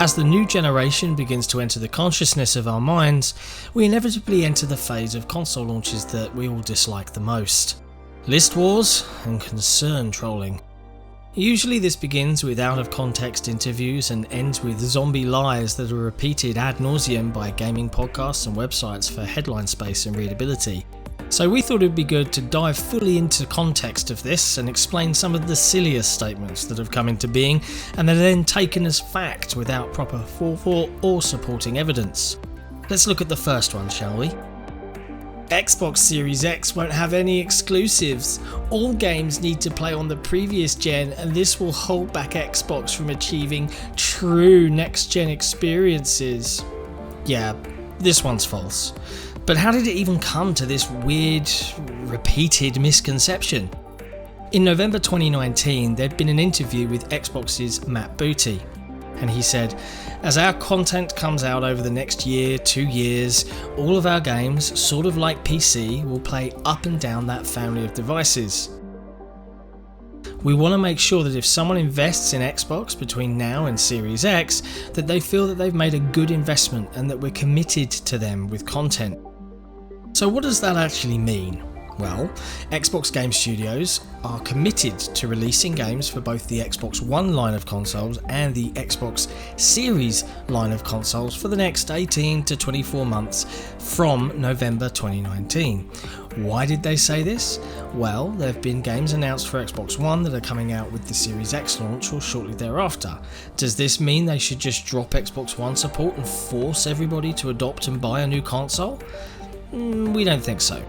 As the new generation begins to enter the consciousness of our minds, we inevitably enter the phase of console launches that we all dislike the most. List wars and concern trolling. Usually this begins with out-of-context interviews and ends with zombie lies that are repeated ad nauseum by gaming podcasts and websites for headline space and readability. So we thought it would be good to dive fully into context of this and explain some of the silliest statements that have come into being and are then taken as fact without proper forethought or supporting evidence. Let's look at the first one, shall we? Xbox Series X won't have any exclusives. All games need to play on the previous gen, and this will hold back Xbox from achieving true next-gen experiences. Yeah, this one's false. But how did it even come to this weird, repeated misconception? In November 2019, there'd been an interview with Xbox's Matt Booty, and he said, "As our content comes out over the next year, 2 years, all of our games, sort of like PC, will play up and down that family of devices. We want to make sure that if someone invests in Xbox between now and Series X, that they feel that they've made a good investment and that we're committed to them with content." So what does that actually mean? Well, Xbox Game Studios are committed to releasing games for both the Xbox One line of consoles and the Xbox Series line of consoles for the next 18 to 24 months from November 2019. Why did they say this? Well, there have been games announced for Xbox One that are coming out with the Series X launch or shortly thereafter. Does this mean they should just drop Xbox One support and force everybody to adopt and buy a new console? We don't think so.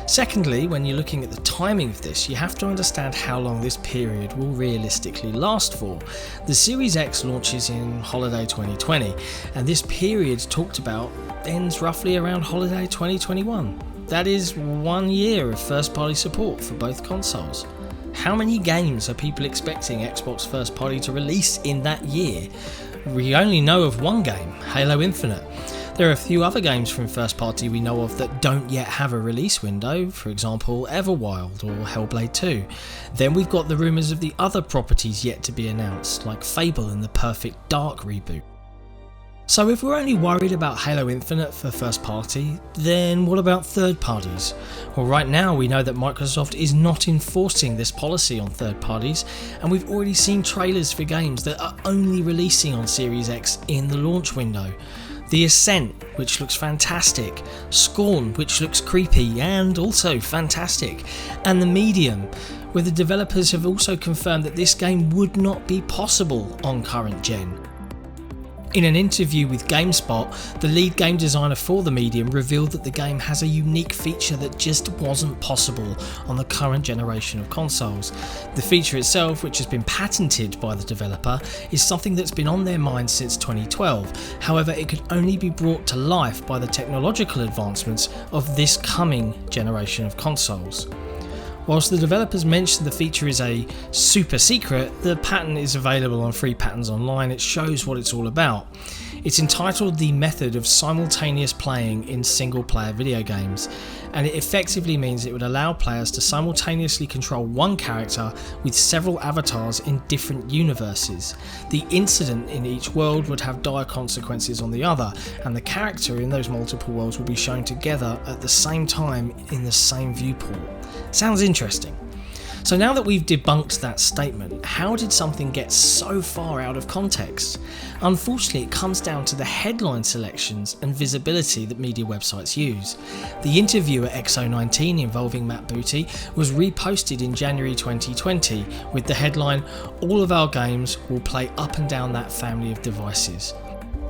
Secondly, when you're looking at the timing of this, you have to understand how long this period will realistically last for. The Series X launches in holiday 2020, and this period talked about ends roughly around holiday 2021. That is 1 year of first-party support for both consoles. How many games are people expecting Xbox first party to release in that year? We only know of one game, Halo Infinite. There are a few other games from first party we know of that don't yet have a release window, for example Everwild or Hellblade 2. Then we've got the rumours of the other properties yet to be announced, like Fable and the Perfect Dark reboot. So if we're only worried about Halo Infinite for first party, then what about third parties? Well, right now we know that Microsoft is not enforcing this policy on third parties, and we've already seen trailers for games that are only releasing on Series X in the launch window. The Ascent, which looks fantastic, Scorn, which looks creepy and also fantastic, and The Medium, where the developers have also confirmed that this game would not be possible on current gen. In an interview with GameSpot, the lead game designer for The Medium revealed that the game has a unique feature that just wasn't possible on the current generation of consoles. The feature itself, which has been patented by the developer, is something that's been on their mind since 2012. However, it could only be brought to life by the technological advancements of this coming generation of consoles. Whilst the developers mention the feature is a super secret, the patent is available on Free Patents Online. It shows what it's all about. It's entitled The Method of Simultaneous Playing in Single-Player Video Games, and it effectively means it would allow players to simultaneously control one character with several avatars in different universes. The incident in each world would have dire consequences on the other, and the character in those multiple worlds will be shown together at the same time in the same viewport. Sounds interesting. So now that we've debunked that statement, how did something get so far out of context? Unfortunately, it comes down to the headline selections and visibility that media websites use. The interview at XO19 involving Matt Booty was reposted in January 2020 with the headline, "All of our games will play up and down that family of devices."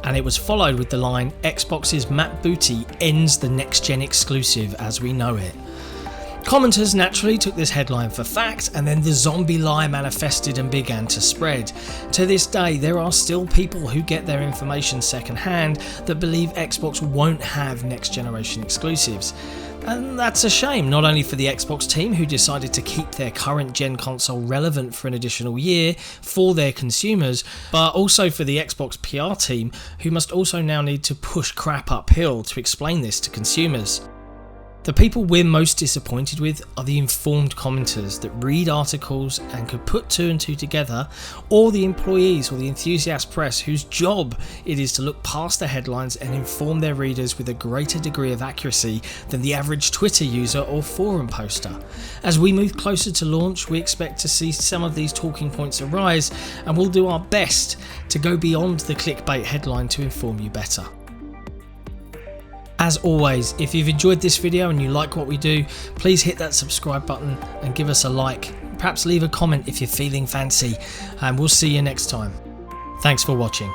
And it was followed with the line, "Xbox's Matt Booty ends the next-gen exclusive as we know it." Commenters naturally took this headline for fact, and then the zombie lie manifested and began to spread. To this day, there are still people who get their information secondhand that believe Xbox won't have next generation exclusives. And that's a shame, not only for the Xbox team who decided to keep their current gen console relevant for an additional year for their consumers, but also for the Xbox PR team who must also now need to push crap uphill to explain this to consumers. The people we're most disappointed with are the informed commenters that read articles and could put two and two together, or the employees or the enthusiast press whose job it is to look past the headlines and inform their readers with a greater degree of accuracy than the average Twitter user or forum poster. As we move closer to launch, we expect to see some of these talking points arise, and we'll do our best to go beyond the clickbait headline to inform you better. As always, if you've enjoyed this video and you like what we do, please hit that subscribe button and give us a like. Perhaps leave a comment if you're feeling fancy, and we'll see you next time. Thanks for watching.